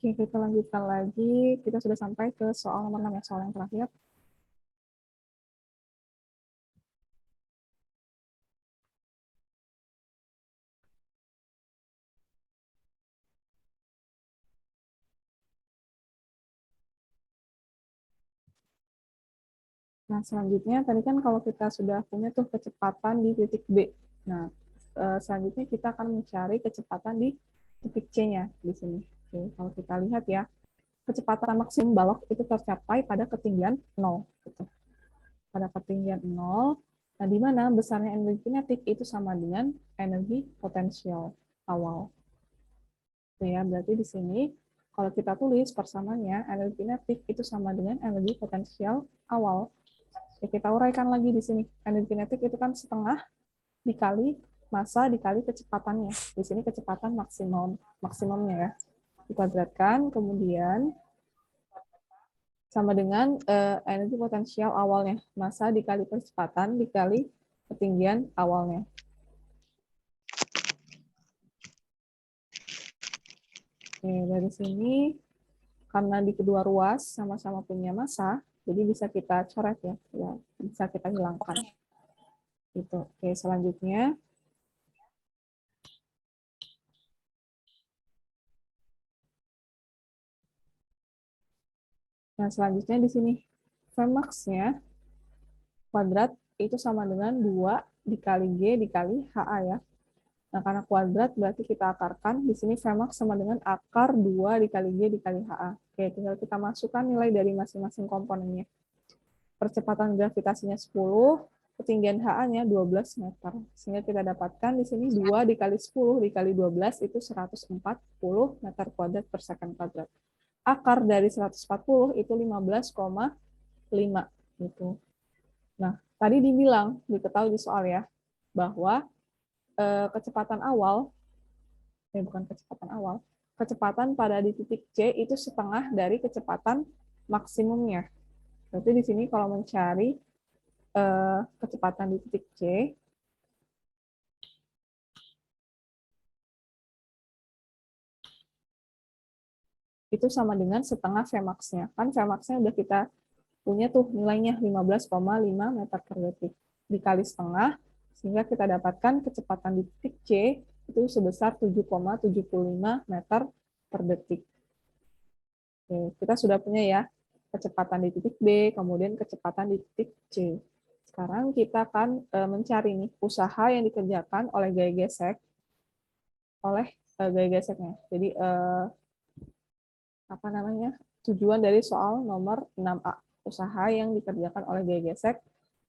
Oke, kita lanjutkan lagi. Kita sudah sampai ke soal nomor 6 ya, soal yang terakhir. Nah, selanjutnya tadi kan kalau kita sudah punya tuh kecepatan di titik B. Nah, selanjutnya kita akan mencari kecepatan di titik C-nya di sini. Oke, kalau kita lihat ya, kecepatan maksimum balok itu tercapai pada ketinggian 0. Gitu. Pada ketinggian 0, nah di mana besarnya energi kinetik itu sama dengan energi potensial awal. Oke, ya, berarti di sini kalau kita tulis persamaannya, energi kinetik itu sama dengan energi potensial awal. Oke, kita uraikan lagi di sini. Energi kinetik itu kan setengah dikali massa dikali kecepatannya. Di sini kecepatan maksimumnya ya. Dikuadratkan, kemudian sama dengan energi potensial awalnya. Massa dikali kecepatan dikali ketinggian awalnya. Oke, dari sini karena di kedua ruas sama-sama punya massa, jadi bisa kita coret ya, bisa kita hilangkan. Gitu. Oke, selanjutnya di sini Vmax-nya kuadrat itu sama dengan 2 dikali G dikali HA ya. Nah, karena kuadrat berarti kita akarkan. Di sini Vmax sama dengan akar 2 dikali G dikali HA. Oke, tinggal kita masukkan nilai dari masing-masing komponennya. Percepatan gravitasinya 10, ketinggian HA-nya 12 meter. Sehingga kita dapatkan di sini 2 dikali 10 dikali 12 itu 140 meter kuadrat per second kuadrat. Akar dari 140 itu 15,5 gitu. Nah, tadi dibilang, diketahui di soal ya, bahwa kecepatan awal, kecepatan pada di titik C itu setengah dari kecepatan maksimumnya. Berarti di sini kalau mencari kecepatan di titik C, itu sama dengan setengah Vmax-nya. Kan Vmax-nya udah kita punya tuh nilainya 15,5 meter per detik. Dikali setengah, sehingga kita dapatkan kecepatan di titik C itu sebesar 7,75 meter per detik. Oke, kita sudah punya ya kecepatan di titik B, kemudian kecepatan di titik C. Sekarang kita akan mencari nih usaha yang dikerjakan oleh gaya gesek gaya geseknya. Jadi apa namanya? Tujuan dari soal nomor 6A. Usaha yang dikerjakan oleh gaya gesek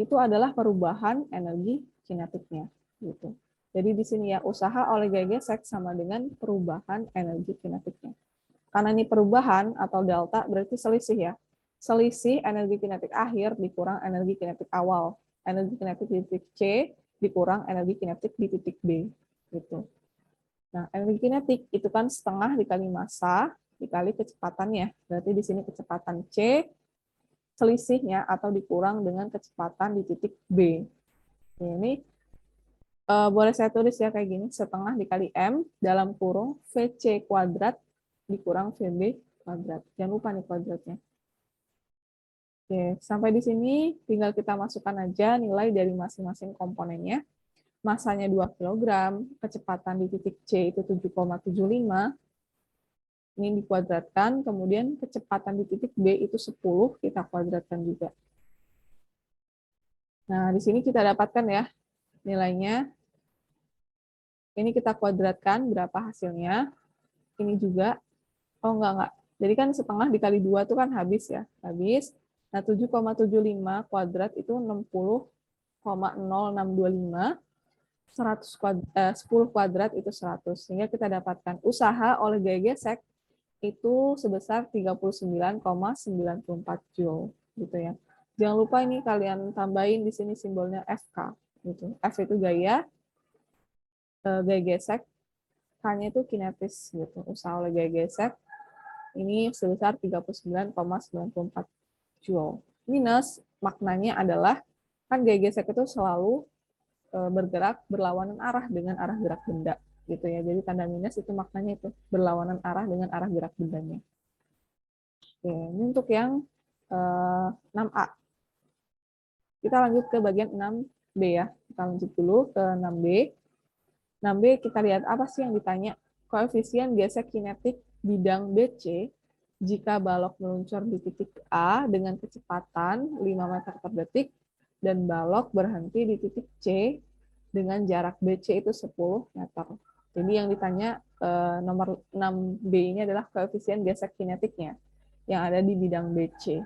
itu adalah perubahan energi kinetiknya gitu. Jadi di sini ya usaha oleh gaya gesek sama dengan perubahan energi kinetiknya. Karena ini perubahan atau delta berarti selisih ya. Selisih energi kinetik akhir dikurang energi kinetik awal. Energi kinetik di titik C dikurang energi kinetik di titik B gitu. Nah, energi kinetik itu kan setengah dikali massa dikali kecepatannya. Berarti di sini kecepatan C selisihnya atau dikurang dengan kecepatan di titik B. Ini boleh saya tulis ya kayak gini, setengah dikali M dalam kurung VC kuadrat dikurang VB kuadrat. Jangan lupa nih kuadratnya. Oke, sampai di sini tinggal kita masukkan aja nilai dari masing-masing komponennya. Masanya 2 kg, kecepatan di titik C itu 7,75, ini dikuadratkan, kemudian kecepatan di titik B itu 10, kita kuadratkan juga. Nah, di sini kita dapatkan ya nilainya. Ini kita kuadratkan, berapa hasilnya. Ini juga, oh enggak. Jadi kan setengah dikali 2 itu kan habis ya, habis. Nah, 7,75 kuadrat itu 60,0625. 10 kuadrat itu 100. Sehingga kita dapatkan usaha oleh gaya gesek itu sebesar 39,94 Joule gitu ya. Jangan lupa ini kalian tambahin di sini simbolnya FK gitu. F itu gaya gesek, K-nya itu kinetis gitu. Usaha oleh gaya gesek ini sebesar 39,94 Joule. Minus maknanya adalah kan gaya gesek itu selalu bergerak berlawanan arah dengan arah gerak benda gitu ya. Jadi tanda minus itu maknanya itu berlawanan arah dengan arah gerak bendanya. Oke, ini untuk yang 6A. Kita lanjut ke bagian 6B ya. Kita lanjut dulu ke 6B. 6B kita lihat apa sih yang ditanya. Koefisien gesek kinetik bidang BC jika balok meluncur di titik A dengan kecepatan 5 meter per detik dan balok berhenti di titik C dengan jarak BC itu 10 meter. Jadi yang ditanya nomor 6B ini adalah koefisien gesek kinetiknya yang ada di bidang BC.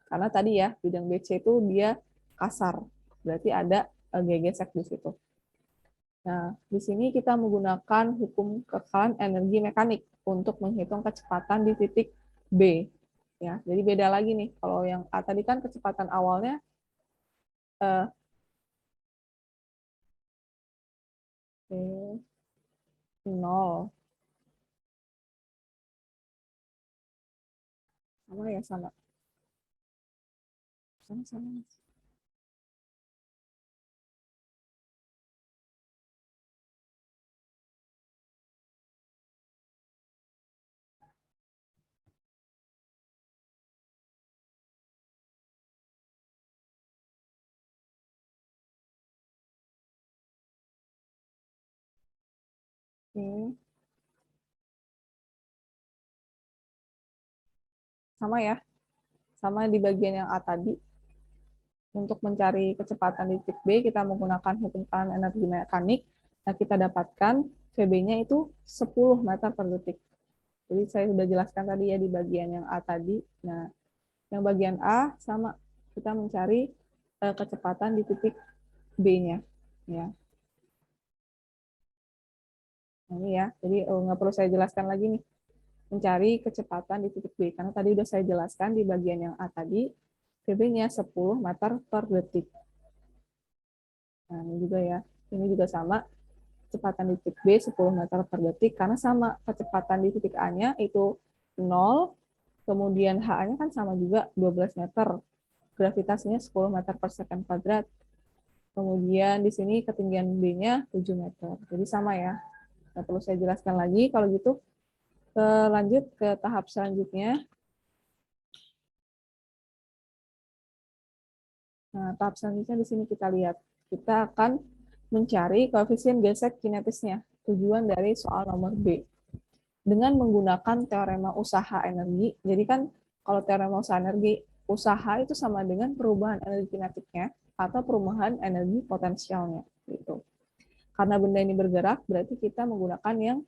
Karena tadi ya, bidang BC itu dia kasar. Berarti ada gesek di situ. Nah, di sini kita menggunakan hukum kekekalan energi mekanik untuk menghitung kecepatan di titik B. Ya, jadi beda lagi nih. Kalau yang A tadi kan kecepatan awalnya eh, 0. Sama ya, sama. Sama-sama. Oke. Sama ya, sama di bagian yang A tadi. Untuk mencari kecepatan di titik B, kita menggunakan hukum kekekalan energi mekanik. Nah, kita dapatkan VB-nya itu 10 meter per detik. Jadi saya sudah jelaskan tadi ya di bagian yang A tadi. Nah, yang bagian A sama kita mencari kecepatan di titik B-nya. Ya. Nah, ini ya. Jadi nggak perlu saya jelaskan lagi nih. Mencari kecepatan di titik B. Karena tadi sudah saya jelaskan di bagian yang A tadi, VB-nya 10 meter per detik. Nah, ini juga ya. Ini juga sama. Kecepatan di titik B 10 meter per detik. Karena sama kecepatan di titik A-nya itu 0. Kemudian H-nya kan sama juga 12 meter. Gravitasinya 10 meter per second kuadrat. Kemudian di sini ketinggian B-nya 7 meter. Jadi sama ya. Nggak perlu saya jelaskan lagi. Kalau gitu, lanjut ke tahap selanjutnya. Nah, tahap selanjutnya di sini kita lihat. Kita akan mencari koefisien gesek kinetisnya. Tujuan dari soal nomor B. Dengan menggunakan teorema usaha energi. Jadi kan kalau teorema usaha energi, usaha itu sama dengan perubahan energi kinetiknya atau perubahan energi potensialnya. Gitu. Karena benda ini bergerak, berarti kita menggunakan yang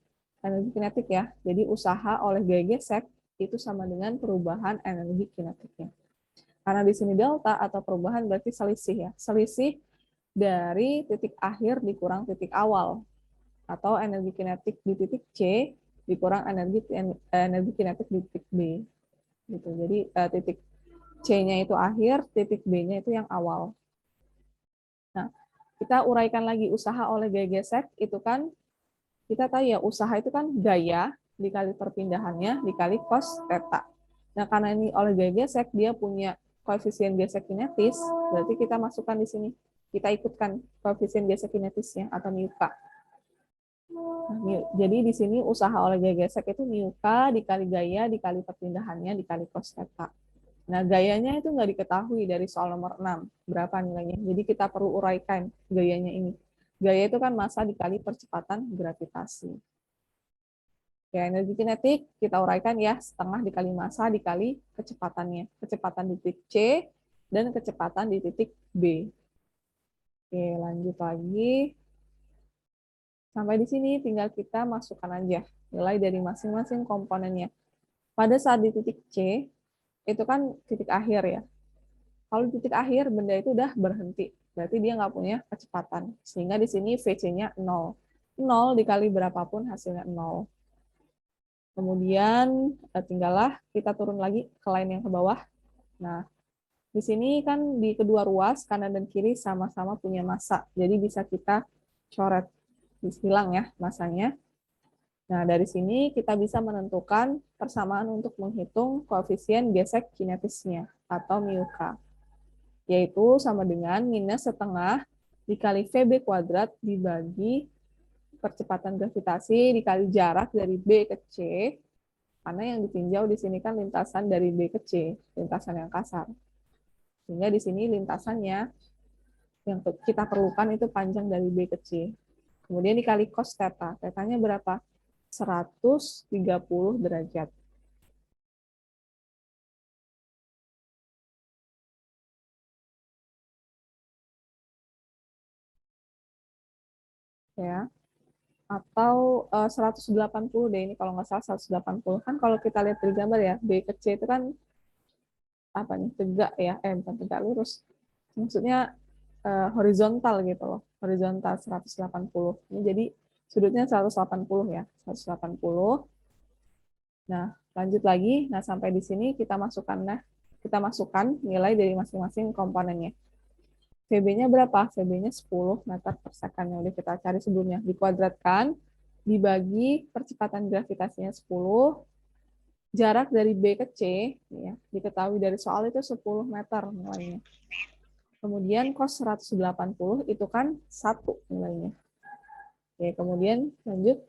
energi kinetik ya. Jadi usaha oleh gaya gesek itu sama dengan perubahan energi kinetiknya. Karena di sini delta atau perubahan berarti selisih ya. Selisih dari titik akhir dikurang titik awal. Atau energi kinetik di titik C dikurang energi kinetik di titik B. Gitu. Jadi titik C-nya itu akhir, titik B-nya itu yang awal. Nah, kita uraikan lagi usaha oleh gaya gesek itu kan kita tahu ya usaha itu kan gaya dikali perpindahannya dikali cos theta. Nah, karena ini oleh gaya gesek dia punya koefisien gesek kinetis, berarti kita masukkan di sini. Kita ikutkan koefisien gesek kinetisnya atau mu k. Nah, jadi di sini usaha oleh gaya gesek itu mu k dikali gaya dikali perpindahannya dikali cos theta. Nah, gayanya itu nggak diketahui dari soal nomor 6. Berapa nilainya? Jadi kita perlu uraikan gayanya ini. Gaya itu kan massa dikali percepatan gravitasi. Ya, energi kinetik kita uraikan ya, setengah dikali massa dikali kecepatannya. Kecepatan di titik C dan kecepatan di titik B. Oke, lanjut lagi. Sampai di sini tinggal kita masukkan aja nilai dari masing-masing komponennya. Pada saat di titik C, itu kan titik akhir ya. Kalau di titik akhir, benda itu udah berhenti. Berarti dia nggak punya kecepatan. Sehingga di sini VC-nya 0. 0 dikali berapapun hasilnya 0. Kemudian tinggallah kita turun lagi ke line yang ke bawah. Nah, di sini kan di kedua ruas, kanan dan kiri sama-sama punya massa. Jadi bisa kita coret. Hilang ya massanya. Nah, dari sini kita bisa menentukan persamaan untuk menghitung koefisien gesek kinetisnya atau mu k. Yaitu sama dengan minus setengah dikali VB kuadrat dibagi percepatan gravitasi dikali jarak dari B ke C, karena yang ditinjau di sini kan lintasan dari B ke C, lintasan yang kasar. Sehingga di sini lintasannya yang kita perlukan itu panjang dari B ke C. Kemudian dikali cos theta. Theta-nya berapa? 130 derajat. Ya. Atau 180 deh, ini kalau nggak salah 180. Kan kalau kita lihat dari gambar ya, B ke C itu kan apa nih, tegak ya, bukan tegak, lurus. Maksudnya horizontal gitu loh, horizontal 180. Ini jadi sudutnya 180 ya, 180. Nah, lanjut lagi. Nah, sampai di sini kita masukkan nilai dari masing-masing komponennya. VB-nya berapa? VB-nya 10 meter per second yang udah kita cari sebelumnya. Dikuadratkan, dibagi percepatan gravitasinya 10, jarak dari B ke C, ya, diketahui dari soal itu 10 meter nilainya. Kemudian cos 180 itu kan 1 nilainya. Oke, kemudian lanjut.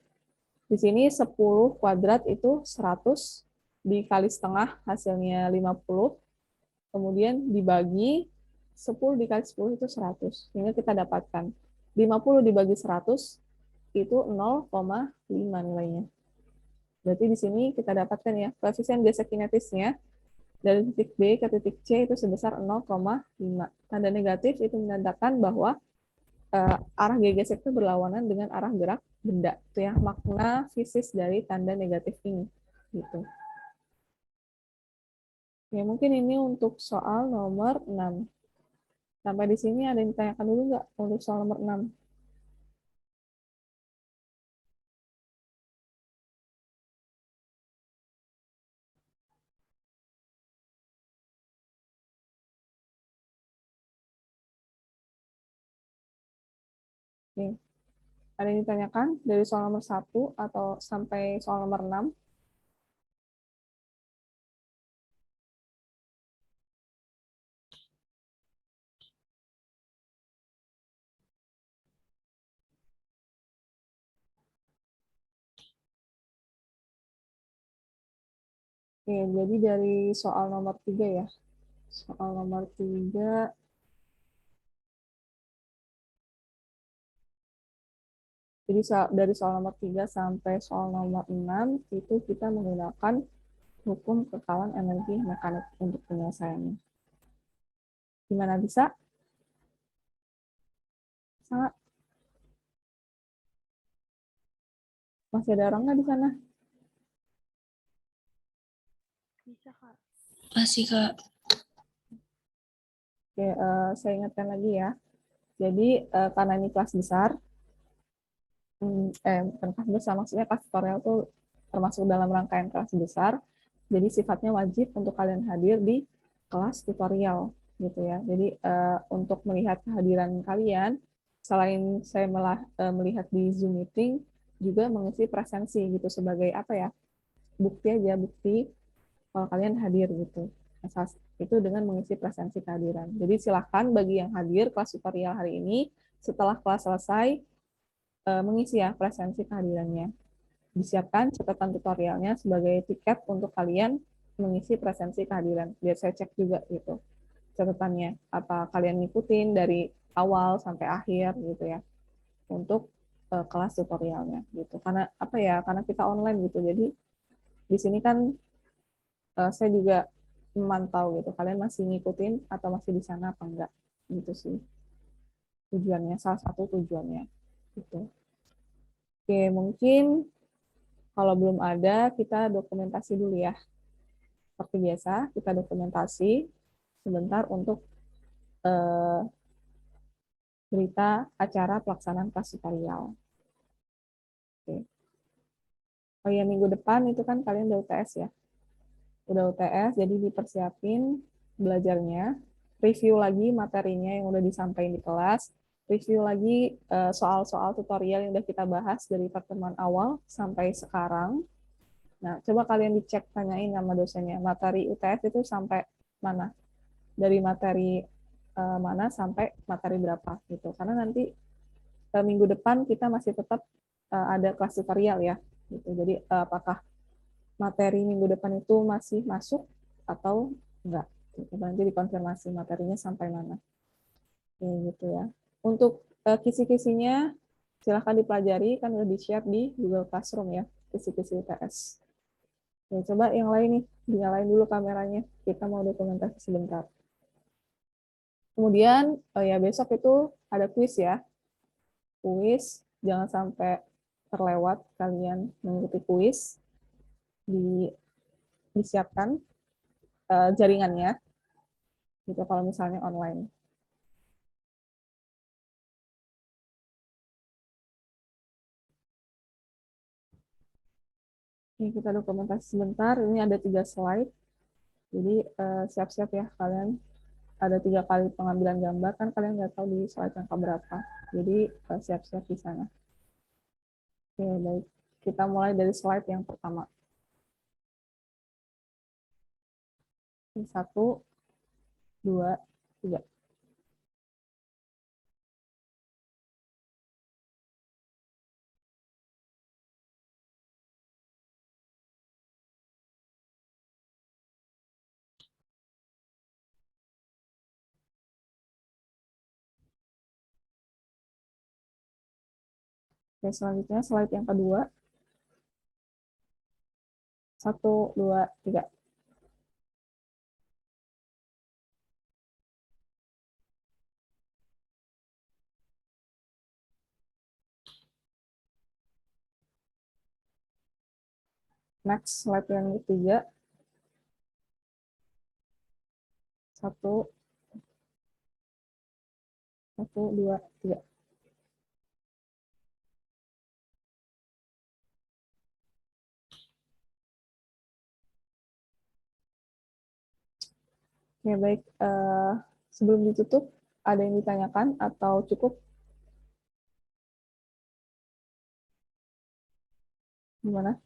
Di sini 10 kuadrat itu 100, dikali setengah hasilnya 50. Kemudian dibagi 10 dikali 10 itu 100. Sehingga kita dapatkan 50 dibagi 100 itu 0,5 nilainya. Berarti di sini kita dapatkan ya, koefisien gesek kinetisnya dari titik B ke titik C itu sebesar 0,5. Tanda negatif itu menandakan bahwa arah gesek itu berlawanan dengan arah gerak benda. Itu ya makna fisis dari tanda negatif ini. Gitu. Ya, mungkin ini untuk soal nomor 6. Sampai di sini ada yang ditanyakan dulu nggak untuk soal nomor 6? Oke. Ada yang ditanyakan dari soal nomor 1 atau sampai soal nomor 6? Oke, jadi dari soal nomor 3 ya. Soal nomor 3, jadi dari soal nomor 3 sampai soal nomor 6 itu kita menggunakan hukum kekalan energi mekanik untuk penyelesaiannya. Gimana bisa? Sangat. Masih ada orang nggak di sana? Bisa, Kak. Masih, Kak. Oke, saya ingatkan lagi ya. Jadi karena ini kelas besar, bukan kelas besar, maksudnya kelas tutorial itu termasuk dalam rangkaian kelas besar, jadi sifatnya wajib untuk kalian hadir di kelas tutorial gitu ya. Jadi untuk melihat kehadiran kalian, selain saya melihat di Zoom meeting, juga mengisi presensi gitu sebagai apa ya, bukti kalau kalian hadir gitu. Itu dengan mengisi presensi kehadiran. Jadi silahkan bagi yang hadir kelas tutorial hari ini, setelah kelas selesai, mengisi ya presensi kehadirannya. Disiapkan catatan tutorialnya sebagai tiket untuk kalian mengisi presensi kehadiran. Biar saya cek juga gitu catatannya. Apa kalian ngikutin dari awal sampai akhir gitu ya. Untuk kelas tutorialnya gitu. Karena apa ya? Karena kita online gitu. Jadi di sini kan saya juga memantau gitu. Kalian masih ngikutin atau masih di sana apa enggak? Gitu sih tujuannya, salah satu tujuannya. Gitu. Oke, mungkin kalau belum ada, kita dokumentasi dulu ya. Seperti biasa, kita dokumentasi sebentar untuk berita acara pelaksanaan kelas tutorial. Oke. Oh ya, minggu depan itu kan kalian udah UTS ya. Udah UTS, jadi dipersiapin belajarnya, review lagi materinya yang udah disampaikan di kelas, review lagi soal-soal tutorial yang udah kita bahas dari pertemuan awal sampai sekarang. Nah, coba kalian dicek, tanyain sama dosennya, materi UTS itu sampai mana? Dari materi mana sampai materi berapa gitu. Karena nanti minggu depan kita masih tetap ada kelas tutorial ya. Gitu. Jadi apakah materi minggu depan itu masih masuk atau enggak? Gitu. Nanti dikonfirmasi materinya sampai mana. Oke, gitu ya. Untuk kisi-kisinya silahkan dipelajari, kan udah di-share di Google Classroom ya, kisi-kisi UTS. Oke, coba yang lain nih, dinyalain dulu kameranya. Kita mau dokumentasi sebentar. Kemudian ya besok itu ada kuis ya. Kuis, jangan sampai terlewat kalian mengikuti kuis. Disiapkan jaringannya, gitu kalau misalnya online. Ini kita dokumentasi sebentar. Ini ada 3 slide. Jadi siap-siap ya kalian. Ada 3 kali pengambilan gambar, kan kalian nggak tahu di slide yang keberapa. Jadi siap-siap di sana. Oke, baik. Kita mulai dari slide yang pertama. 1, 2, 3. Oke, selanjutnya slide yang kedua. 1, 2, 3. Next, slide yang ketiga. 1, 2, 3. Oke, baik. Sebelum ditutup, ada yang ditanyakan atau cukup? Gimana?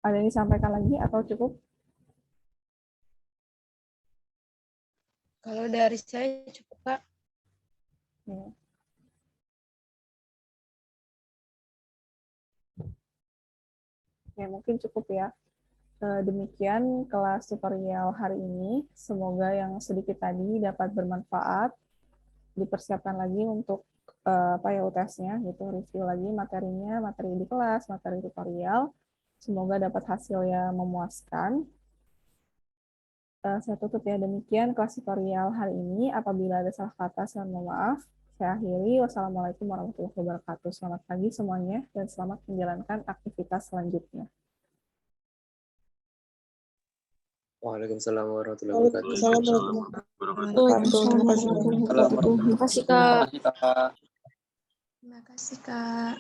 Ada yang disampaikan lagi atau cukup? Kalau dari saya cukup, Kak. Ya. Ya, mungkin cukup ya. Demikian kelas tutorial hari ini. Semoga yang sedikit tadi dapat bermanfaat. Dipersiapkan lagi untuk apa ya UTS-nya gitu, review lagi materinya, materi di kelas, materi tutorial. Semoga dapat hasil yang memuaskan. Saya tutup ya, demikian kelas tutorial hari ini. Apabila ada salah kata, saya mohon maaf. Saya akhiri. Wassalamualaikum warahmatullahi wabarakatuh. Selamat pagi semuanya dan selamat menjalankan aktivitas selanjutnya. Waalaikumsalam warahmatullahi wabarakatuh. Terima kasih, Kak. Terima kasih, Kak. Terima kasih, Kak.